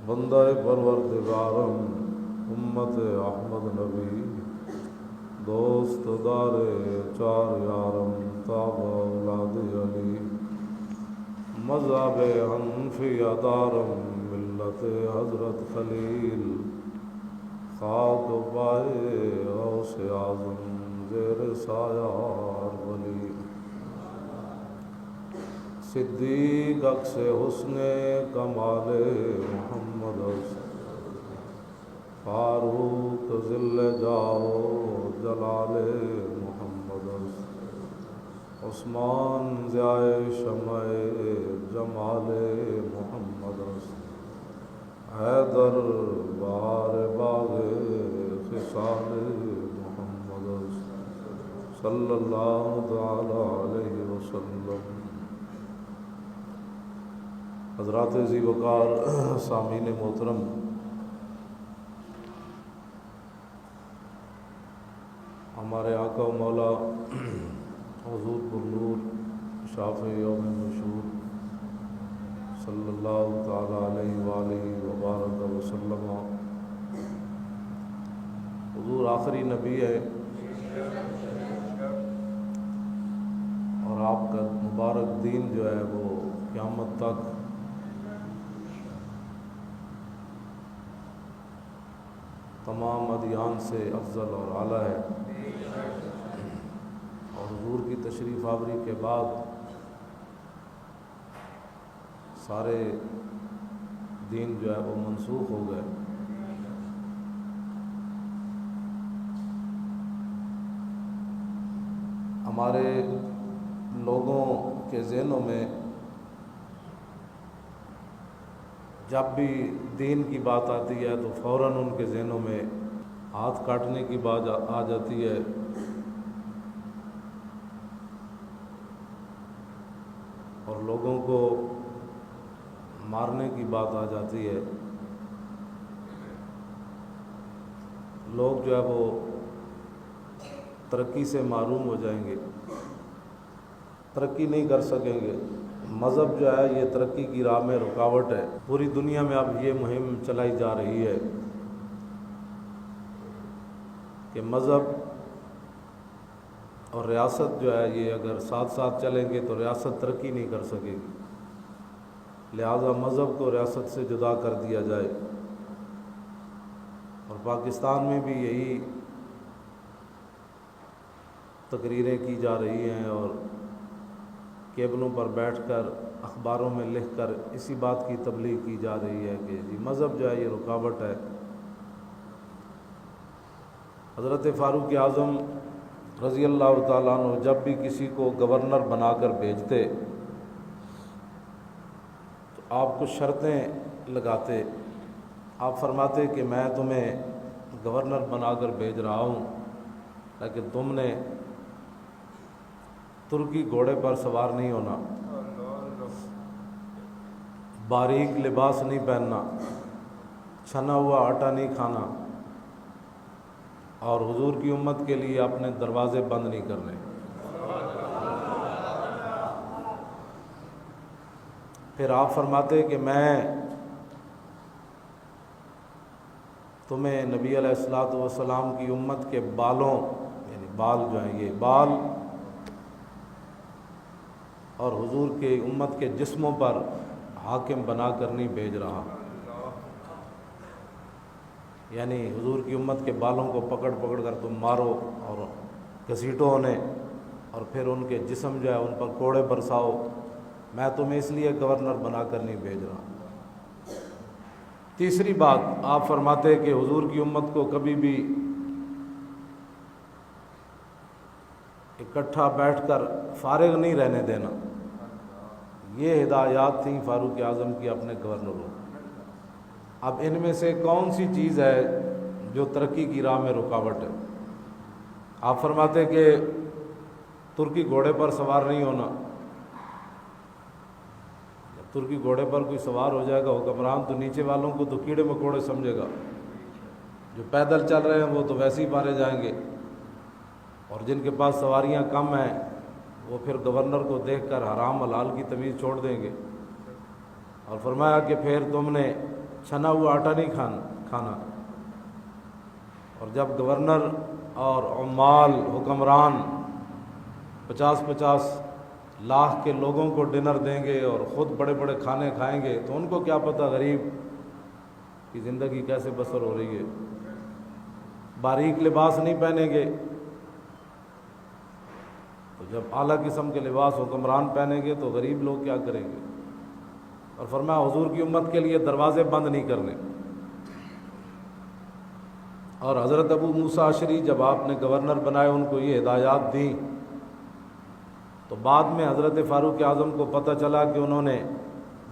بندہ پروردگارم امت احمد نبی دوست دار چار یارم تاب اولاد علی مذہب حنفیہ دارم ملت حضرت خلیل خاک پائے غوث اعظم زیر سایہ ولی صدیق عکس حسن کمال محمد فاروق ذل جاؤ جلال محمد عثمان ضیاء شمع جمال محمد حیدر بہار باغ خصال محمد صلی اللہ تعالی علیہ وسلم۔ حضرات ذی وقار سامعین محترم، ہمارے آقا و مولا حضور پرنور شافع یوم النشور صلی اللہ تعالی علیہ وآلہ وبارک وسلم، حضور آخری نبی ہے اور آپ کا مبارک دین جو ہے وہ قیامت تک تمام ادیان سے افضل اور اعلیٰ ہے، اور حضور کی تشریف آوری کے بعد سارے دین جو ہے وہ منسوخ ہو گئے۔ ہمارے لوگوں کے ذہنوں میں جب بھی دین کی بات آتی ہے تو فوراً ان کے ذہنوں میں ہاتھ کاٹنے کی بات آ جاتی ہے، اور لوگوں کو مارنے کی بات آ جاتی ہے۔ لوگ جو ہے وہ ترقی سے محروم ہو جائیں گے، ترقی نہیں کر سکیں گے۔ مذہب جو ہے یہ ترقی کی راہ میں رکاوٹ ہے۔ پوری دنیا میں اب یہ مہم چلائی جا رہی ہے کہ مذہب اور ریاست جو ہے یہ اگر ساتھ ساتھ چلیں گے تو ریاست ترقی نہیں کر سکے گی، لہذا مذہب کو ریاست سے جدا کر دیا جائے۔ اور پاکستان میں بھی یہی تقریریں کی جا رہی ہیں اور کیبلوں پر بیٹھ کر اخباروں میں لکھ کر اسی بات کی تبلیغ کی جا رہی ہے کہ جی مذہب جو ہے یہ رکاوٹ ہے۔ حضرت فاروق اعظم رضی اللہ تعالیٰ عنہ جب بھی کسی کو گورنر بنا کر بھیجتے تو آپ کچھ شرطیں لگاتے۔ آپ فرماتے کہ میں تمہیں گورنر بنا کر بھیج رہا ہوں لیکن تم نے ترکی گھوڑے پر سوار نہیں ہونا، باریک لباس نہیں پہننا، چھنا ہوا آٹا نہیں کھانا، اور حضور کی امت کے لیے اپنے دروازے بند نہیں کرنے۔ پھر آپ فرماتے کہ میں تمہیں نبی علیہ الصلوۃ والسلام کی امت کے بالوں، یعنی بال جو ہیں یہ بال، اور حضور کے امت کے جسموں پر حاکم بنا کر نہیں بھیج رہا، یعنی حضور کی امت کے بالوں کو پکڑ پکڑ کر تم مارو اور گھسیٹو انہیں اور پھر ان کے جسم جو ہے ان پر کوڑے برساؤ، میں تمہیں اس لیے گورنر بنا کر نہیں بھیج رہا۔ تیسری بات آپ فرماتے کہ حضور کی امت کو کبھی بھی اکٹھا بیٹھ کر فارغ نہیں رہنے دینا۔ یہ ہدایات تھیں فاروق اعظم کی اپنے گورنروں۔ اب ان میں سے کون سی چیز ہے جو ترقی کی راہ میں رکاوٹ ہے؟ آپ فرماتے کہ ترکی گھوڑے پر سوار نہیں ہونا۔ جب ترکی گھوڑے پر کوئی سوار ہو جائے گا حکمران تو نیچے والوں کو تو کیڑے مکوڑے سمجھے گا، جو پیدل چل رہے ہیں وہ تو ویسے ہی مارے جائیں گے، اور جن کے پاس سواریاں کم ہیں وہ پھر گورنر کو دیکھ کر حرام حلال کی تمیز چھوڑ دیں گے۔ اور فرمایا کہ پھر تم نے چھنا ہوا آٹا نہیں کھانا. اور جب گورنر اور عمال حکمران 50-50 لاکھ کے لوگوں کو ڈنر دیں گے اور خود بڑے بڑے کھانے کھائیں گے تو ان کو کیا پتہ غریب کی زندگی کیسے بسر ہو رہی ہے. باریک لباس نہیں پہنیں گے تو جب اعلیٰ قسم کے لباس حکمران پہنیں گے تو غریب لوگ کیا کریں گے. اور فرمایا حضور کی امت کے لیے دروازے بند نہیں کرنے. اور حضرت ابو موسیٰ اشعری جب آپ نے گورنر بنائے ان کو یہ ہدایات دیں تو بعد میں حضرت فاروق اعظم کو پتہ چلا کہ انہوں نے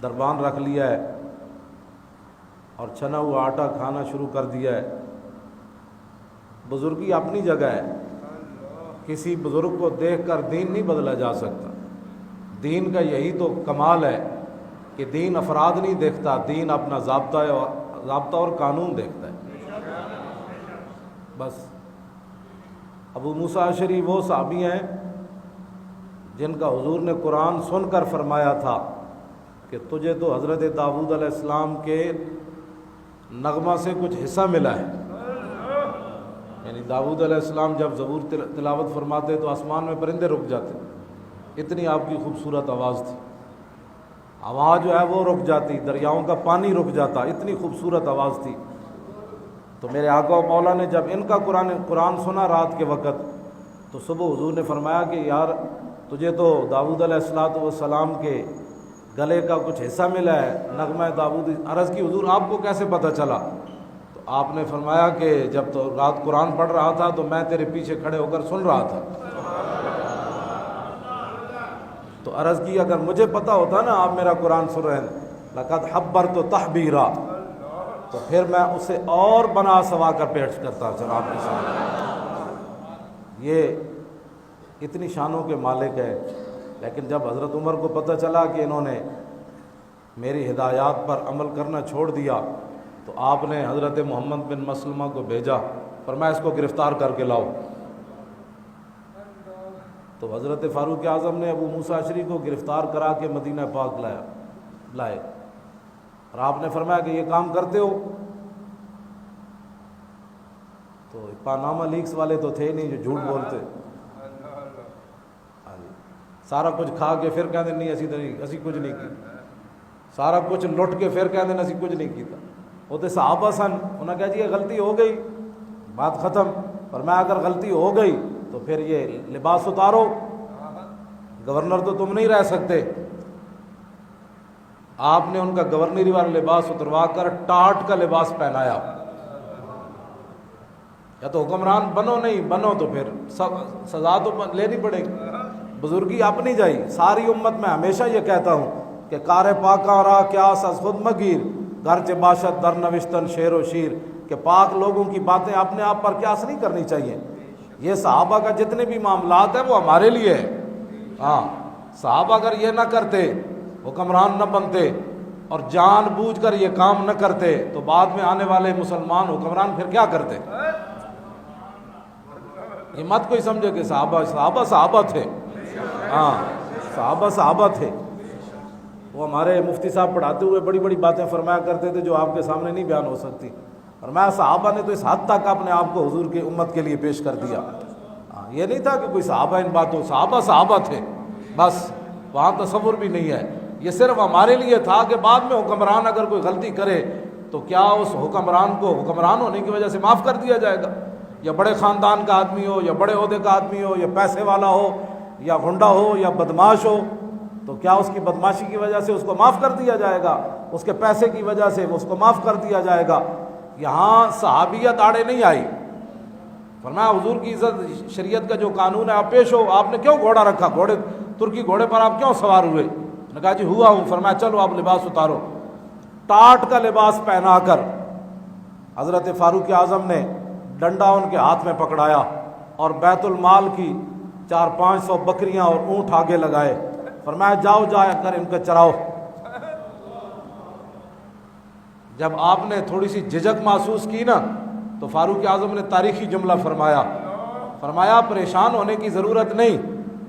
دربان رکھ لیا ہے اور چھنا ہوا آٹا کھانا شروع کر دیا ہے. بزرگی اپنی جگہ ہے، کسی بزرگ کو دیکھ کر دین نہیں بدلا جا سکتا. دین کا یہی تو کمال ہے کہ دین افراد نہیں دیکھتا، دین اپنا ضابطہ اور قانون دیکھتا ہے. بس ابو موسیٰ اشعری وہ صحابی ہیں جن کا حضور نے قرآن سن کر فرمایا تھا کہ تجھے تو حضرت داؤد علیہ السلام کے نغمہ سے کچھ حصہ ملا ہے. یعنی داؤد علیہ السلام جب زبور تلاوت فرماتے تو آسمان میں پرندے رک جاتے، اتنی آپ کی خوبصورت آواز تھی. آواز جو ہے وہ رک جاتی، دریاؤں کا پانی رک جاتا، اتنی خوبصورت آواز تھی. تو میرے آقا و مولا نے جب ان کا قرآن سنا رات کے وقت تو صبح حضور نے فرمایا کہ یار تجھے تو داؤد علیہ السلام کے گلے کا کچھ حصہ ملا ہے، نغمہ داؤد. عرض کی حضور آپ کو کیسے پتہ چلا؟ تو آپ نے فرمایا کہ جب تو رات قرآن پڑھ رہا تھا تو میں تیرے پیچھے کھڑے ہو کر سن رہا تھا. تو عرض کی اگر مجھے پتہ ہوتا نا آپ میرا قرآن سن رہے ہیں لقد حبرت تحبیرا، تو پھر میں اسے اور بنا سوا کر پیش کرتا چلا آپ کے سامنے. یہ اتنی شانوں کے مالک ہے. لیکن جب حضرت عمر کو پتہ چلا کہ انہوں نے میری ہدایات پر عمل کرنا چھوڑ دیا تو آپ نے حضرت محمد بن مسلمہ کو بھیجا، فرمایا اس کو گرفتار کر کے لاؤ. تو حضرت فاروق اعظم نے ابو موسیٰ اشعری کو گرفتار کرا کے مدینہ پاک لائے اور آپ نے فرمایا کہ یہ کام کرتے ہو. تو پاناما لیکس والے تو تھے نہیں جو جھوٹ بولتے. سارا کچھ کھا کے پھر کہہ دیں نہیں اسی کچھ نہیں کی، سارا کچھ لٹ کے پھر کہہ دیں اسی کچھ نہیں کیتا. وہ تو صحابہ سن، انہوں نے کہا جی یہ غلطی ہو گئی، بات ختم. فرمایا اگر غلطی ہو گئی تو پھر یہ لباس اتارو، گورنر تو تم نہیں رہ سکتے. آپ نے ان کا گورنری والا لباس اتروا کر ٹاٹ کا لباس پہنایا. یا تو حکمران بنو، نہیں بنو تو پھر سزا تو لینی پڑے گی. بزرگی اپنی جائی. ساری امت میں ہمیشہ یہ کہتا ہوں کہ کار پاکاں را قیاس از خود مگیر، گرچہ باشد در نوشتن شعر و شیر، کہ پاک لوگوں کی باتیں اپنے آپ پر قیاس نہیں کرنی چاہیے. یہ صحابہ کا جتنے بھی معاملات ہیں وہ ہمارے لیے ہے. ہاں صحابہ اگر یہ نہ کرتے، حکمران نہ بنتے اور جان بوجھ کر یہ کام نہ کرتے تو بعد میں آنے والے مسلمان حکمران پھر کیا کرتے؟ یہ مت کوئی سمجھے کہ صحابہ تھے. ہاں صحابہ تھے. وہ ہمارے مفتی صاحب پڑھاتے ہوئے بڑی بڑی باتیں فرمایا کرتے تھے جو آپ کے سامنے نہیں بیان ہو سکتی. فرمایا صحابہ نے تو اس حد تک اپنے آپ کو حضور کی امت کے لیے پیش کر دیا. یہ نہیں تھا کہ کوئی صحابہ ان باتوں، صحابہ تھے بس، وہاں تصور بھی نہیں ہے. یہ صرف ہمارے لیے تھا کہ بعد میں حکمران اگر کوئی غلطی کرے تو کیا اس حکمران کو حکمران ہونے کی وجہ سے معاف کر دیا جائے گا؟ یا بڑے خاندان کا آدمی ہو، یا بڑے عہدے کا آدمی ہو، یا پیسے والا ہو، یا غنڈہ ہو، یا بدماش ہو، تو کیا اس کی بدماشی کی وجہ سے اس کو معاف کر دیا جائے گا؟ اس کے پیسے کی وجہ سے اس کو معاف کر دیا جائے گا؟ یہاں صحابیت آڑے نہیں آئی. فرمایا حضور کی عزت شریعت کا جو قانون ہے آپ پیش ہو. آپ نے کیوں گھوڑا رکھا؟ ترکی گھوڑے پر آپ کیوں سوار ہوئے؟ نے کہا جی ہوا ہوں. فرمایا چلو آپ لباس اتارو. ٹاٹ کا لباس پہنا کر حضرت فاروق اعظم نے ڈنڈا ان کے ہاتھ میں پکڑایا اور بیت المال کی 400-500 بکریاں اور اونٹ آگے لگائے. فرمایا جاؤ جا کر ان کو چراؤ. جب آپ نے تھوڑی سی جھجک محسوس کی نا تو فاروق اعظم نے تاریخی جملہ فرمایا پریشان ہونے کی ضرورت نہیں،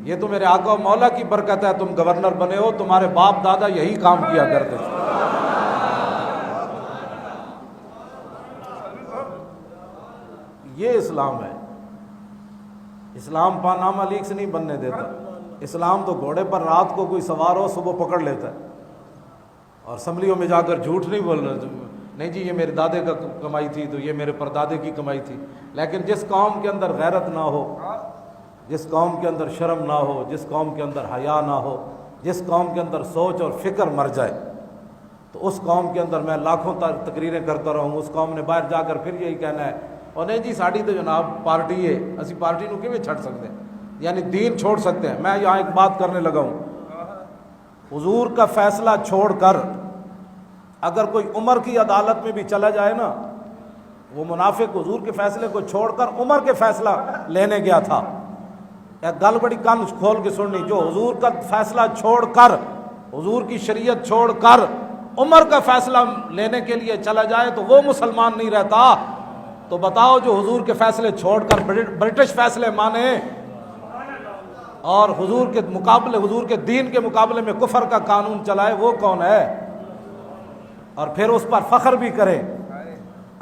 یہ تو میرے آقا و مولا کی برکت ہے تم گورنر بنے ہو، تمہارے باپ دادا یہی کام کیا کرتے تھے. یہ اسلام ہے۔ اسلام پانامہ لیگ سے نہیں بننے دیتا۔ اسلام تو گھوڑے پر رات کو کوئی سوار ہو صبح پکڑ لیتا ہے، اور اسمبلیوں میں جا کر جھوٹ نہیں بول رہے، نہیں جی یہ میرے دادے کا کمائی تھی تو یہ میرے پردادے کی کمائی تھی۔ لیکن جس قوم کے اندر غیرت نہ ہو، جس قوم کے اندر شرم نہ ہو، جس قوم کے اندر حیا نہ ہو، جس قوم کے اندر سوچ اور فکر مر جائے، تو اس قوم کے اندر میں لاکھوں تقریریں کرتا رہا ہوں، اس قوم نے باہر جا کر پھر یہی کہنا ہے، اور نہیں جی ساڑی تو جناب پارٹی ہے، اسی پارٹی نو کیویں چھڑ سکتے ہیں، یعنی دین چھوڑ سکتے ہیں۔ میں یہاں ایک بات کرنے لگا ہوں، حضور کا فیصلہ چھوڑ کر اگر کوئی عمر کی عدالت میں بھی چلا جائے نا، وہ منافق حضور کے فیصلے کو چھوڑ کر عمر کے فیصلہ لینے گیا تھا۔ ایک گل بڑی کان کھول کے سننی، جو حضور کا فیصلہ چھوڑ کر، حضور کی شریعت چھوڑ کر عمر کا فیصلہ لینے کے لیے چلا جائے تو وہ مسلمان نہیں رہتا۔ تو بتاؤ جو حضور کے فیصلے چھوڑ کر برٹش فیصلے مانے اور حضور کے مقابلے، حضور کے دین کے مقابلے میں کفر کا قانون چلائے، وہ کون ہے؟ اور پھر اس پر فخر بھی کرے۔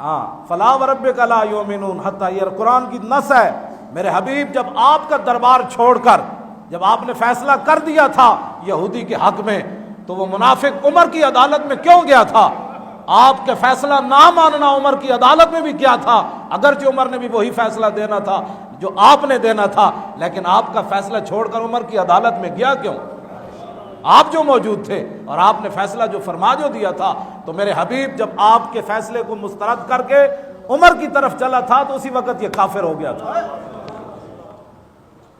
ہاں، فلا وربک لا یؤمنون حتی، یہ قرآن کی نص ہے۔ میرے حبیب جب آپ کا دربار چھوڑ کر، جب آپ نے فیصلہ کر دیا تھا یہودی کے حق میں، تو وہ منافق عمر کی عدالت میں کیوں گیا تھا؟ آپ کے فیصلہ نہ ماننا عمر کی عدالت میں بھی کیا تھا، اگرچہ عمر نے بھی وہی فیصلہ دینا تھا جو آپ نے دینا تھا، لیکن آپ کا فیصلہ چھوڑ کر عمر کی عدالت میں گیا کیوں؟ آپ جو موجود تھے اور آپ نے فیصلہ جو فرما جو دیا تھا، تو میرے حبیب جب آپ کے فیصلے کو مسترد کر کے عمر کی طرف چلا تھا تو اسی وقت یہ کافر ہو گیا تھا۔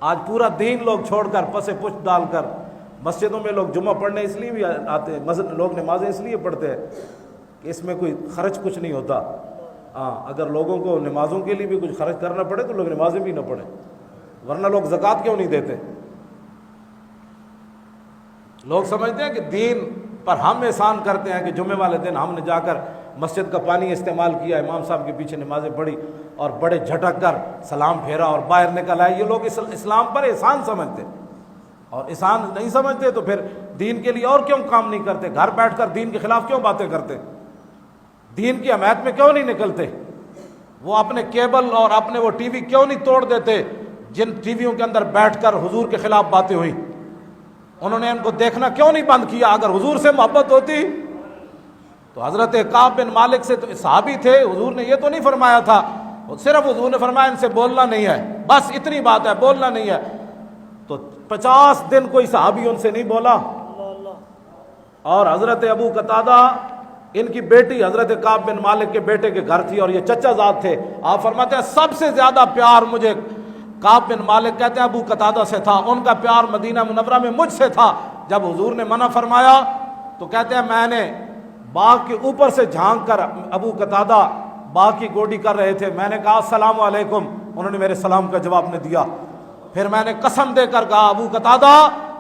آج پورا دین لوگ چھوڑ کر پسے پشت ڈال کر مسجدوں میں لوگ جمعہ پڑھنے اس لیے بھی آتے ہیں، لوگ نمازیں اس لیے پڑھتے ہیں کہ اس میں کوئی خرچ کچھ نہیں ہوتا۔ ہاں، اگر لوگوں کو نمازوں کے لیے بھی کچھ خرچ کرنا پڑے تو لوگ نمازیں بھی نہ پڑھیں، ورنہ لوگ زکوٰۃ کیوں نہیں دیتے؟ لوگ سمجھتے ہیں کہ دین پر ہم احسان کرتے ہیں کہ جمعے والے دن ہم نے جا کر مسجد کا پانی استعمال کیا، امام صاحب کے پیچھے نمازیں پڑھی اور بڑے جھٹک کر سلام پھیرا اور باہر نکل آئے۔ یہ لوگ اسلام پر احسان سمجھتے، اور احسان نہیں سمجھتے تو پھر دین کے لیے اور کیوں کام نہیں کرتے؟ گھر بیٹھ کر دین کے خلاف کیوں باتیں کرتے؟ دین کی حمایت میں کیوں نہیں نکلتے؟ وہ اپنے کیبل اور اپنے وہ ٹی وی کیوں نہیں توڑ دیتے جن ٹی ویوں کے اندر بیٹھ کر حضور کے خلاف باتیں ہوئی؟ انہوں نے ان کو دیکھنا کیوں نہیں بند کیا؟ اگر حضور سے محبت ہوتی تو حضرت کعب بن مالک سے تو صحابی تھے، حضور نے یہ تو نہیں فرمایا تھا، صرف حضور نے فرمایا ان سے بولنا نہیں ہے، بس اتنی بات ہے، بولنا نہیں ہے۔ تو 50 دن کوئی صحابی ان سے نہیں بولا۔ اور حضرت ابو قتادہ، ان کی بیٹی حضرت کعب بن مالک کے بیٹے کے گھر تھی اور یہ چچا زاد تھے، آپ فرماتے ہیں سب سے زیادہ پیار مجھے کعب بن مالک کہتے ہیں ابو قتادہ سے تھا، ان کا پیار مدینہ منورہ میں مجھ سے تھا۔ جب حضور نے منع فرمایا تو کہتے ہیں میں نے باغ کے اوپر سے جھانک کر، ابو قتادہ باغ کی گوڈی کر رہے تھے، میں نے کہا السلام علیکم، انہوں نے میرے سلام کا جواب نے دیا۔ پھر میں نے قسم دے کر کہا ابو قتادہ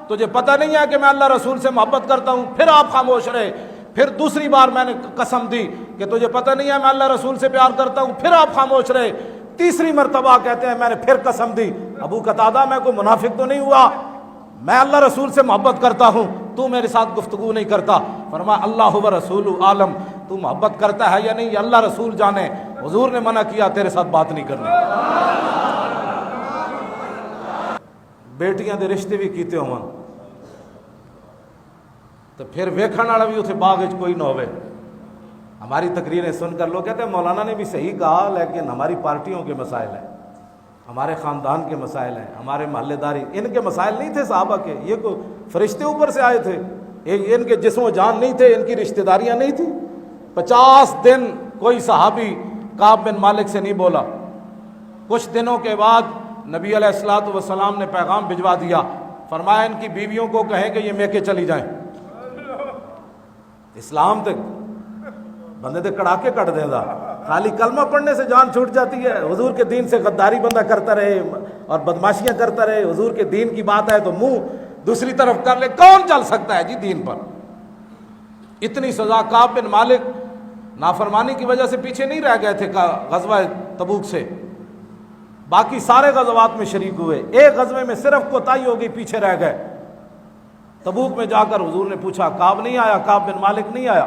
تجھے پتہ نہیں ہے کہ میں اللہ رسول سے محبت کرتا ہوں؟ پھر آپ خاموش رہے۔ پھر دوسری بار میں نے قسم دی کہ تجھے پتہ نہیں ہے میں اللہ رسول سے پیار کرتا ہوں؟ پھر آپ خاموش رہے۔ تیسری مرتبہ کہتے ہیں میں نے پھر قسم دی، ابو قتادہ میں کوئی منافق تو نہیں ہوا، میں اللہ رسول سے محبت کرتا ہوں، تو میرے ساتھ گفتگو نہیں کرتا؟ فرمایا اللہ و رسول عالم، تو محبت کرتا ہے یا نہیں یہ اللہ رسول جانے، حضور نے منع کیا تیرے ساتھ بات نہیں کرنی۔ بیٹیاں دے رشتے بھی کیتے ہون تو پھر ویکھن والا بھی اتنے باغ وچ کوئی نہ ہوئے۔ ہماری تقریریں سن کر لوگ کہتے ہیں مولانا نے بھی صحیح کہا، لیکن ہماری پارٹیوں کے مسائل ہیں، ہمارے خاندان کے مسائل ہیں، ہمارے محلے داری، ان کے مسائل نہیں تھے صحابہ کے، یہ کوئی فرشتے اوپر سے آئے تھے، ان کے جسم و جان نہیں تھے، ان کی رشتہ داریاں نہیں تھیں۔ 50 دن کوئی صحابی کعب بن مالک سے نہیں بولا۔ کچھ دنوں کے بعد نبی علیہ الصلوۃ والسلام نے پیغام بھجوا دیا، فرمایا ان کی بیویوں کو کہیں کہ یہ میکے چلی جائیں۔ اسلام تک بندے تے کڑاکے کٹ دے گا، خالی کلمہ پڑھنے سے جان چھوٹ جاتی ہے۔ حضور کے دین سے غداری بندہ کرتا رہے اور بدماشیاں کرتا رہے، حضور کے دین کی بات ہے تو منہ دوسری طرف کر لے، کون چل سکتا ہے جی دین پر؟ اتنی سزا۔ کعب بن مالک نافرمانی کی وجہ سے پیچھے نہیں رہ گئے تھے غزوہ تبوک سے، باقی سارے غزوات میں شریک ہوئے، ایک غزوے میں صرف کوتاہی ہو گئی، پیچھے رہ گئے۔ تبوک میں جا کر حضور نے پوچھا کعب نہیں آیا، کعب بن مالک نہیں آیا؟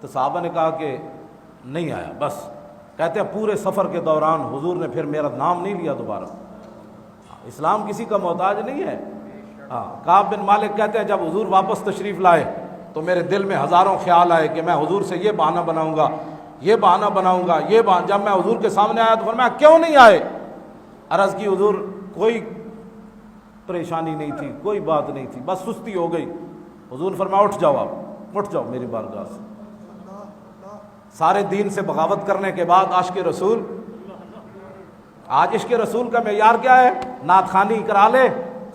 تو صحابہ نے کہا کہ نہیں آیا، بس کہتے ہیں پورے سفر کے دوران حضور نے پھر میرا نام نہیں لیا دوبارہ. اسلام کسی کا محتاج نہیں ہے. کعب بن مالک کہتے ہیں جب حضور واپس تشریف لائے تو میرے دل میں ہزاروں خیال آئے کہ میں حضور سے یہ بہانہ بناؤں گا، یہ بہانہ بناؤں گا، یہ بہانہ. جب میں حضور کے سامنے آیا تو فرمایا کیوں نہیں آئے؟ عرض کی حضور کوئی پریشانی نہیں تھی، کوئی بات نہیں تھی، بس سستی ہو گئی. حضور نے فرمایا اٹھ جاؤ، آپ اٹھ جاؤ میری بارگاہ سے. سارے دین سے بغاوت کرنے کے بعد عاشق رسول. آج عشق رسول کا معیار کیا ہے؟ نعت خوانی کرا لے،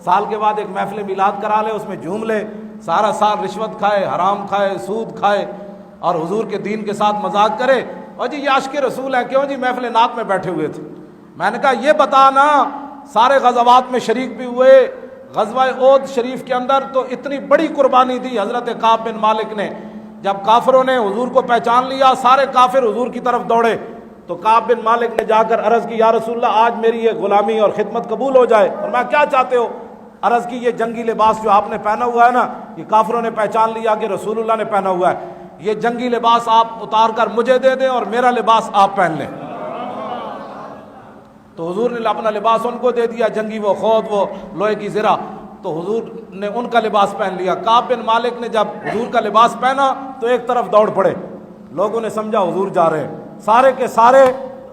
سال کے بعد ایک محفل میلاد کرا لے، اس میں جھوم لے، سارا سال رشوت کھائے، حرام کھائے، سود کھائے اور حضور کے دین کے ساتھ مذاق کرے. اور جی یہ عاشق رسول ہے، کیوں جی محفل نعت میں بیٹھے ہوئے تھے. میں نے کہا یہ بتا نا، سارے غزوات میں شریک بھی ہوئے، غزوہ احد شریف کے اندر تو اتنی بڑی قربانی دی حضرت کعب بن مالک نے. جب کافروں نے حضور کو پہچان لیا، سارے کافر حضور کی طرف دوڑے تو کعب بن مالک نے جا کر عرض کی یا رسول اللہ آج میری یہ غلامی اور خدمت قبول ہو جائے. اور میں کیا چاہتے ہو؟ عرض کی یہ جنگی لباس جو آپ نے پہنا ہوا ہے نا، یہ کافروں نے پہچان لیا کہ رسول اللہ نے پہنا ہوا ہے، یہ جنگی لباس آپ اتار کر مجھے دے دیں اور میرا لباس آپ پہن لیں. تو حضور نے اپنا لباس ان کو دے دیا، جنگی وہ خود وہ لوہے کی زرہ، تو حضور نے ان کا لباس پہن لیا. کعب بن مالک نے جب حضور کا لباس پہنا تو ایک طرف دوڑ پڑے. لوگوں نے سمجھا حضور جا رہے ہیں، سارے کے سارے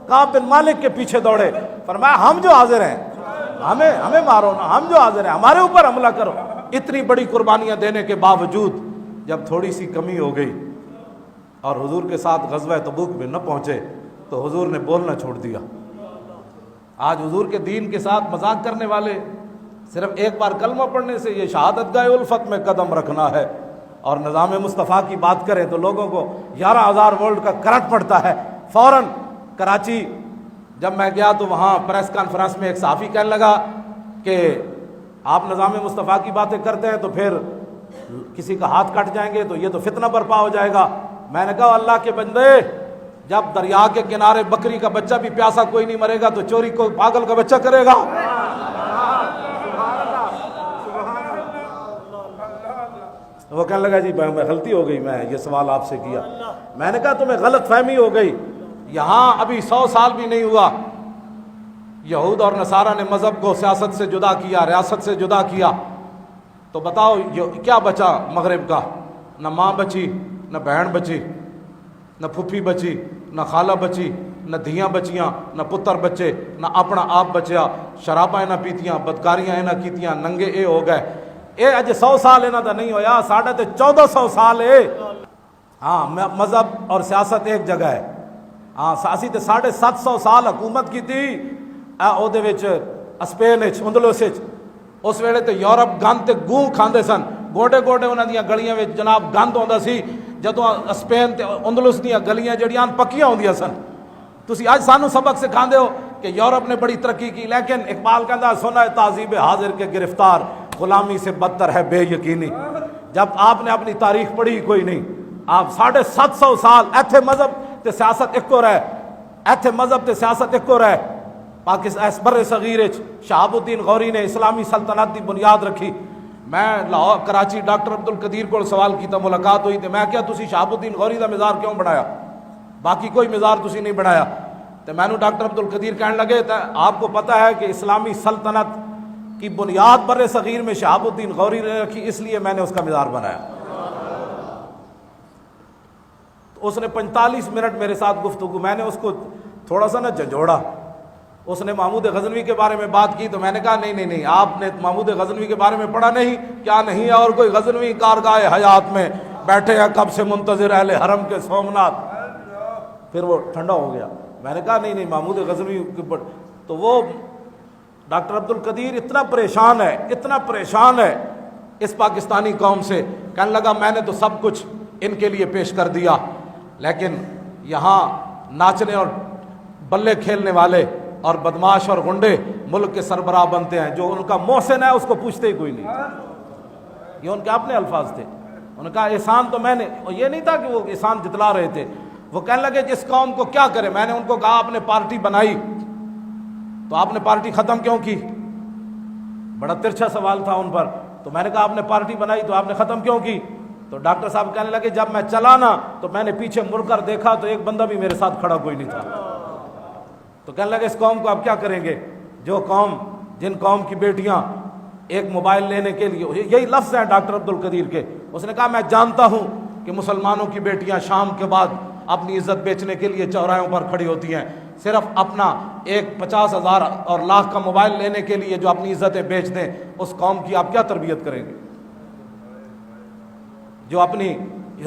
کعب بن مالک کے پیچھے دوڑے. فرمایا ہم جو حاضر ہیں، ہمیں مارو نا، ہم جو حاضر ہیں ہمارے اوپر حملہ کرو. اتنی بڑی قربانیاں دینے کے باوجود جب تھوڑی سی کمی ہو گئی اور حضور کے ساتھ غزوہ تبوک میں نہ پہنچے تو حضور نے بولنا چھوڑ دیا. آج حضور کے دین کے ساتھ مذاق کرنے والے، صرف ایک بار کلمہ پڑھنے سے یہ شہادت گاہ الفت میں قدم رکھنا ہے اور نظام مصطفیٰ کی بات کریں تو لوگوں کو 11,000 وولٹ کا کرنٹ پڑتا ہے. فوراً کراچی جب میں گیا تو وہاں پریس کانفرنس میں ایک صحافی کہنے لگا کہ آپ نظام مصطفیٰ کی باتیں کرتے ہیں تو پھر کسی کا ہاتھ کٹ جائیں گے تو یہ تو فتنہ برپا ہو جائے گا. میں نے کہا اللہ کے بندے، جب دریا کے کنارے بکری کا بچہ بھی پیاسا کوئی نہیں مرے گا تو چوری کو پاگل کا بچہ کرے گا. وہ کہنے لگا جی میں غلطی ہو گئی، میں یہ سوال آپ سے کیا. میں نے کہا تمہیں غلط فہمی ہو گئی، یہاں ابھی 100 سال بھی نہیں ہوا یہود اور نصارہ نے مذہب کو سیاست سے جدا کیا، ریاست سے جدا کیا. تو بتاؤ کیا بچا مغرب کا؟ نہ ماں بچی، نہ بہن بچی، نہ پھپھی بچی، نہ خالہ بچی، نہ دھیاں بچیاں، نہ پتر بچے، نہ اپنا آپ بچیا. شراباں نہ پیتیاں، بدکاریاں نہ کیتیاں، ننگے اے ہو گئے. اے اج 100 سال انہاں دا نہیں ہویا، ساڑھے تے 1400 سال ہے. ہاں مذہب اور سیاست ایک جگہ ہے. ہاں اسی تے 750 سال حکومت کی تھی او دے وچ اسپین وچ اندلس وچ. اس ویلے تے یورپ گند تے گوں کھاندے سن، گوڈے گوڈے انہاں دیاں گلیاں وچ جناب گند ہوندا سی. جدوں اسپین تے اندلس دیاں گلیاں جڑیاں پکیاں ہوندیاں سن. تسی اج سانو سبق سکھاندے ہو کہ یورپ نے بڑی ترقی کی، لیکن اقبال کہندا سونا تہذیب حاضر کے گرفتار، غلامی سے بدتر ہے بے یقینی. جب آپ نے اپنی تاریخ پڑھی کوئی نہیں، آپ 750 سال ایتھے مذہب تے سیاست اکو رہے، ایتھے مذہب تے سیاست اکو رہے. پاکستان بر صغیر شہاب الدین غوری نے اسلامی سلطنت دی بنیاد رکھی. میں لاہور کراچی ڈاکٹر عبد القدیر کو سوال کیتا، ملاقات ہوئی تے میں کیا تسی شہاب الدین غوری دا مزار کیوں بنایا، باقی کوئی مزار تسی نہیں بنایا؟ تے میں نو ڈاکٹر عبد القدیر کہنے لگے تے آپ کو پتہ ہے کہ اسلامی سلطنت کی بنیاد بر صغیر میں شہاب الدین غوری نے رکھی، اس لیے میں نے اس کا مزار بنایا. اس نے 45 منٹ میرے ساتھ گفتگو، میں نے اس کو تھوڑا سا جھنجھوڑا. اس نے محمود غزنوی کے بارے میں بات کی تو میں نے کہا نہیں آپ نے محمود غزنوی کے بارے میں پڑھا نہیں کیا؟ نہیں ہے، اور کوئی غزنوی کارگاہ حیات میں بیٹھے ہیں کب سے منتظر اہل حرم کے سومنات. پھر وہ ٹھنڈا ہو گیا. میں نے کہا نہیں محمود غزنوی تو وہ ڈاکٹر عبد القدیر اتنا پریشان ہے اس پاکستانی قوم سے. کہنے لگا میں نے تو سب کچھ ان کے لیے پیش کر دیا، لیکن یہاں ناچنے اور بلے کھیلنے والے اور بدماش اور گنڈے ملک کے سربراہ بنتے ہیں، جو ان کا محسن ہے اس کو پوچھتے ہی کوئی نہیں. یہ ان کے اپنے الفاظ تھے. انہوں نے کہا احسان تو میں نے، اور یہ نہیں تھا کہ وہ احسان جتلا رہے تھے. وہ کہنے لگے جس قوم کو کیا کرے. میں نے ان کو کہا آپ نے پارٹی بنائی تو آپ نے پارٹی ختم کیوں کی؟ بڑا ترچھا سوال تھا ان پر. تو میں نے کہا آپ نے پارٹی بنائی تو آپ نے ختم کیوں کی؟ تو ڈاکٹر صاحب کہنے لگے جب میں چلا نا تو میں نے پیچھے مڑ کر دیکھا تو ایک بندہ بھی میرے ساتھ کھڑا کوئی نہیں تھا. تو کہنے لگا اس قوم کو آپ کیا کریں گے؟ جن قوم کی بیٹیاں ایک موبائل لینے کے لیے، یہی لفظ ہیں ڈاکٹر عبد القدیر کے، اس نے کہا میں جانتا ہوں کہ مسلمانوں کی بیٹیاں شام کے بعد اپنی عزت بیچنے کے لیے چوراہوں پر کھڑی ہوتی ہیں، صرف اپنا ایک 50,000 اور لاکھ کا موبائل لینے کے لیے جو اپنی عزتیں بیچ دیں، اس قوم کی آپ کیا تربیت کریں گے؟ جو اپنی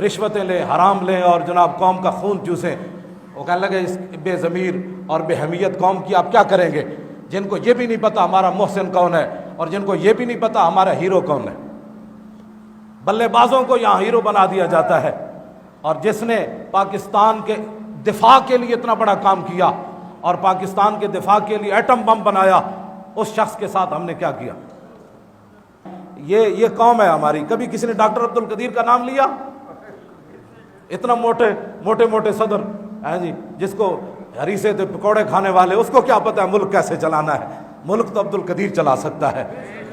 رشوتیں لیں، حرام لیں اور جناب قوم کا خون چوسیں۔ وہ کہنے لگے اس بے ضمیر اور بے حمیت قوم کی آپ کیا کریں گے، جن کو یہ بھی نہیں پتا ہمارا محسن کون ہے اور جن کو یہ بھی نہیں پتا ہمارا ہیرو کون ہے۔ بلے بازوں کو یہاں ہیرو بنا دیا جاتا ہے، اور جس نے پاکستان کے دفاع کے لیے اتنا بڑا کام کیا اور پاکستان کے دفاع کے لیے ایٹم بم بنایا، اس شخص کے ساتھ ہم نے کیا کیا؟ یہ قوم ہے ہماری۔ کبھی کسی نے ڈاکٹر عبد القدیر کا نام لیا؟ اتنا موٹے صدر ہیں جی، جس کو ہریسے تھے پکوڑے کھانے والے، اس کو کیا پتہ ہے ملک کیسے چلانا ہے؟ ملک تو عبد القدیر چلا سکتا ہے۔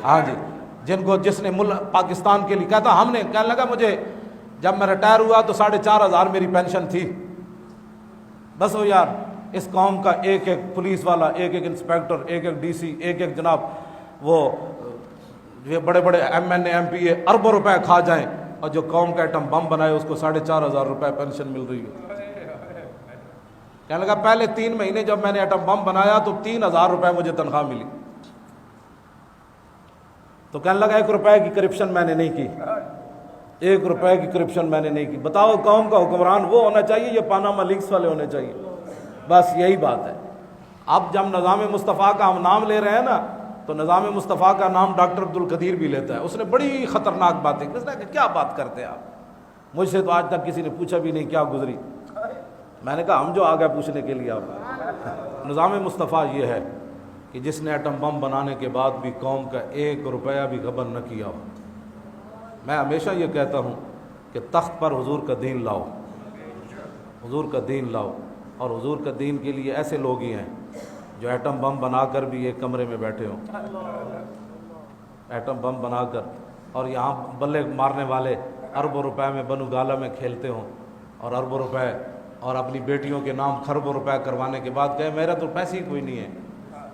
ہاں جی، جس نے ملک پاکستان کے لیے کہتا، ہم نے کہنے لگا مجھے جب میں ریٹائر ہوا تو 4,500 میری پینشن تھی۔ بس وہ یار اس قوم کا ایک پولیس والا، ایک انسپیکٹر، ایک ڈی سی، ایک جناب وہ بڑے M N A M P A اربوں روپے کھا جائیں، اور جو قوم کا ایٹم بم بنائے اس کو 4,500 روپے پینشن مل رہی ہے۔ کہنے لگا پہلے 3 مہینے جب میں نے ایٹم بم بنایا تو 3,000 روپے مجھے تنخواہ ملی۔ تو کہنے لگا 1 روپے کی کرپشن میں نے نہیں کی، 1 روپے کی کرپشن میں نے نہیں کی۔ بتاؤ قوم کا حکمران وہ ہونا چاہیے یا پاناما لیکس والے ہونے چاہیے؟ بس یہی بات ہے۔ اب جب نظام مصطفیٰ کا ہم نام لے رہے ہیں نا، تو نظام مصطفیٰ کا نام ڈاکٹر عبد القدیر بھی لیتا ہے۔ اس نے بڑی خطرناک باتیں کی۔ اس نے کہا کیا بات کرتے ہیں آپ؟ مجھ سے تو آج تک کسی نے پوچھا بھی نہیں کیا گزری۔ میں نے کہا ہم جو آ گئے پوچھنے کے لیے آپ۔ نظام مصطفیٰ یہ ہے کہ جس نے ایٹم بم بنانے کے بعد بھی قوم کا 1 روپیہ بھی غبن نہ کیا ہو۔ میں ہمیشہ یہ کہتا ہوں کہ تخت پر حضور کا دین لاؤ، حضور کا دین لاؤ، اور حضور کا دین کے لیے ایسے لوگ ہی ہیں جو ایٹم بم بنا کر بھی ایک کمرے میں بیٹھے ہوں، ایٹم بم بنا کر، اور یہاں بلے مارنے والے اربوں روپے میں بنو گالا میں کھیلتے ہوں، اور اربوں روپے اور اپنی بیٹیوں کے نام خربوں روپے کروانے کے بعد کہے میرا تو پیسے ہی کوئی نہیں ہے،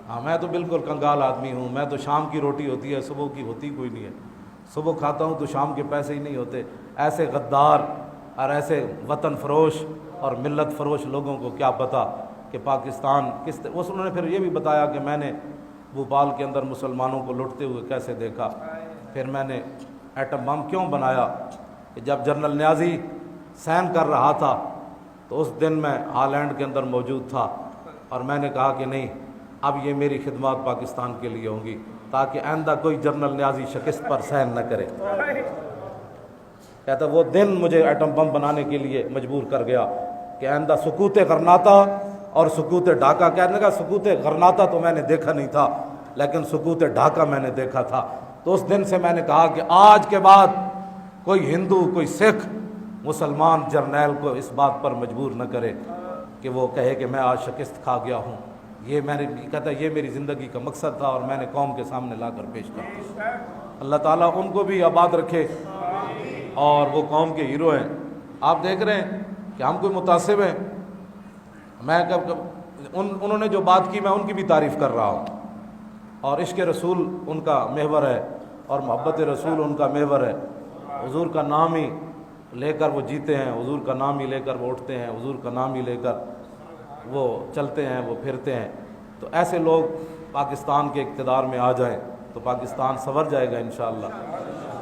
ہاں میں تو بالکل کنگال آدمی ہوں، میں تو شام کی روٹی ہوتی ہے صبح کی ہوتی کوئی نہیں ہے، صبح کھاتا ہوں تو شام کے پیسے ہی نہیں ہوتے۔ ایسے غدار اور ایسے وطن فروش اور ملت فروش لوگوں کو کیا پتہ کہ پاکستان کس طرح۔ انہوں نے پھر یہ بھی بتایا کہ میں نے بھوپال کے اندر مسلمانوں کو لٹتے ہوئے کیسے دیکھا۔ پھر میں نے ایٹم بم کیوں بنایا کہ جب جنرل نیازی سین کر رہا تھا تو اس دن میں ہالینڈ کے اندر موجود تھا، اور میں نے کہا کہ نہیں اب یہ میری خدمات پاکستان کے لیے ہوں گی تاکہ آئندہ کوئی جنرل نیازی شکست پر سین نہ کرے۔ کہتا وہ دن مجھے ایٹم بم بنانے کے لیے مجبور کر گیا کہ آئندہ سکوت غرناطہ اور سکوت ڈھاکہ، کہنے کا سکوت غرناطہ تو میں نے دیکھا نہیں تھا لیکن سکوت ڈھاکہ میں نے دیکھا تھا۔ تو اس دن سے میں نے کہا کہ آج کے بعد کوئی ہندو، کوئی سکھ مسلمان جرنیل کو اس بات پر مجبور نہ کرے کہ وہ کہے کہ میں آج شکست کھا گیا ہوں۔ یہ میں نے کہتا یہ میری زندگی کا مقصد تھا اور میں نے قوم کے سامنے لا کر پیش کر دیا۔ اللہ تعالیٰ ان کو بھی آباد رکھے اور وہ قوم کے ہیرو ہیں۔ آپ دیکھ رہے ہیں کہ ہم کوئی متعصب ہیں؟ میں انہوں نے جو بات کی میں ان کی بھی تعریف کر رہا ہوں، اور عشق رسول ان کا محور ہے اور محبت رسول ان کا محور ہے۔ حضور کا نام ہی لے کر وہ جیتے ہیں، حضور کا نام ہی لے کر وہ اٹھتے ہیں، حضور کا نام ہی لے کر وہ چلتے ہیں، وہ پھرتے ہیں۔ تو ایسے لوگ پاکستان کے اقتدار میں آ جائیں تو پاکستان سنور جائے گا انشاءاللہ۔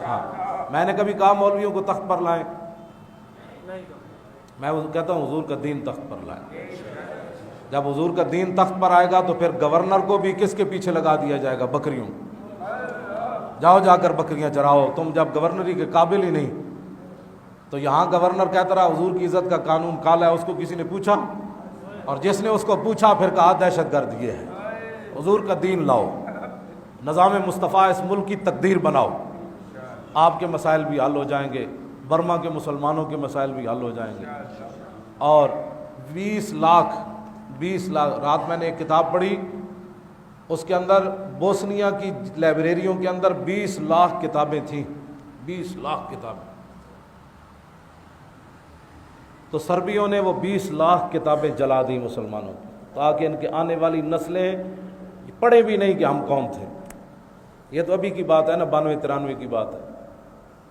ہاں، میں نے کبھی کہا مولویوں کو تخت پر لائیں، میں کہتا ہوں حضور کا دین تخت پر لائیں۔ جب حضور کا دین تخت پر آئے گا تو پھر گورنر کو بھی کس کے پیچھے لگا دیا جائے گا؟ بکریوں۔ جاؤ جا کر بکریاں چراؤ، تم جب گورنری کے قابل ہی نہیں۔ تو یہاں گورنر کہتا رہا حضور کی عزت کا قانون کالا ہے، اس کو کسی نے پوچھا؟ اور جس نے اس کو پوچھا پھر کہا دہشت گرد یہ ہے۔ حضور کا دین لاؤ، نظام مصطفیٰ اس ملک کی تقدیر بناؤ، آپ کے مسائل بھی حل ہو جائیں گے، برما کے مسلمانوں کے مسائل بھی حل ہو جائیں گے۔ اور 20 لاکھ رات میں نے ایک کتاب پڑھی، اس کے اندر بوسنیا کی لائبریریوں کے اندر 20 لاکھ کتابیں تھیں، 20 لاکھ کتابیں۔ تو سربیوں نے وہ 20 لاکھ کتابیں جلا دی مسلمانوں کی۔ تاکہ ان کے آنے والی نسلیں پڑھیں بھی نہیں کہ ہم کون تھے. یہ تو ابھی کی بات ہے نا، 92-93 کی بات ہے.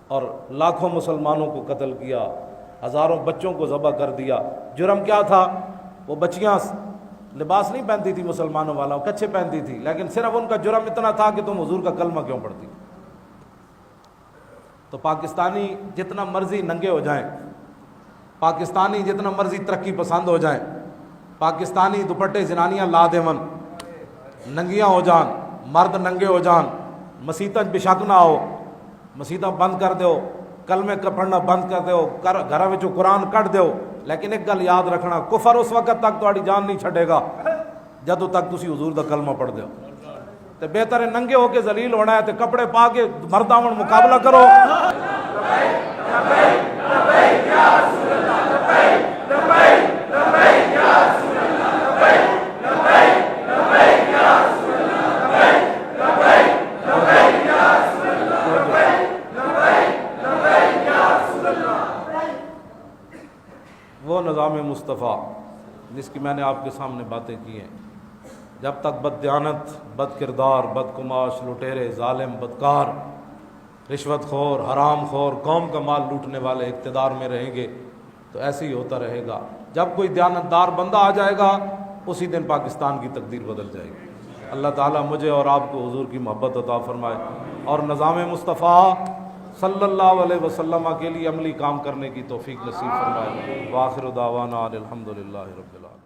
اور لاکھوں مسلمانوں کو قتل کیا، ہزاروں بچوں کو ذبح کر دیا. جرم کیا تھا؟ وہ بچیاں لباس نہیں پہنتی تھی مسلمانوں والا، وہ کچھے پہنتی تھی، لیکن صرف ان کا جرم اتنا تھا کہ تم حضور کا کلمہ کیوں پڑھتی. تو پاکستانی جتنا مرضی ننگے ہو جائیں، پاکستانی جتنا مرضی ترقی پسند ہو جائیں، پاکستانی دوپٹے زنانیاں لا دیون، ننگیاں ہو جان، مرد ننگے ہو جان، مسیتاں بشک نہ ہو، مسیتاں بند کر دیو، کلمے پڑھنا بند کر دیو، گھراں وچوں قرآن کٹ دیو، لیکن ایک گل یاد رکھنا، کفر اس وقت تک تہاڈی جان نہیں چھڈے گا جدوں تک تسی حضور دا کلمہ پڑھ دیو. تے بہتر ہے ننگے ہو کے ذلیل ہونا ہے تے کپڑے پا کے مرداں مقابلہ کرو. وہ نظام مصطفیٰ جس کی میں نے آپ کے سامنے باتیں کی ہیں، جب تک بد دیانت، بد کردار، بد کماش، لٹیرے، ظالم، بدکار، رشوت خور، حرام خور، قوم کا مال لوٹنے والے اقتدار میں رہیں گے تو ایسے ہی ہوتا رہے گا. جب کوئی دیانتدار بندہ آ جائے گا اسی دن پاکستان کی تقدیر بدل جائے گی. اللہ تعالیٰ مجھے اور آپ کو حضور کی محبت عطا فرمائے اور نظام مصطفیٰ صلی اللہ علیہ وسلم کے لیے عملی کام کرنے کی توفیق نصیب فرمائے. وآخر دعوانا الحمدللہ رب العالمین.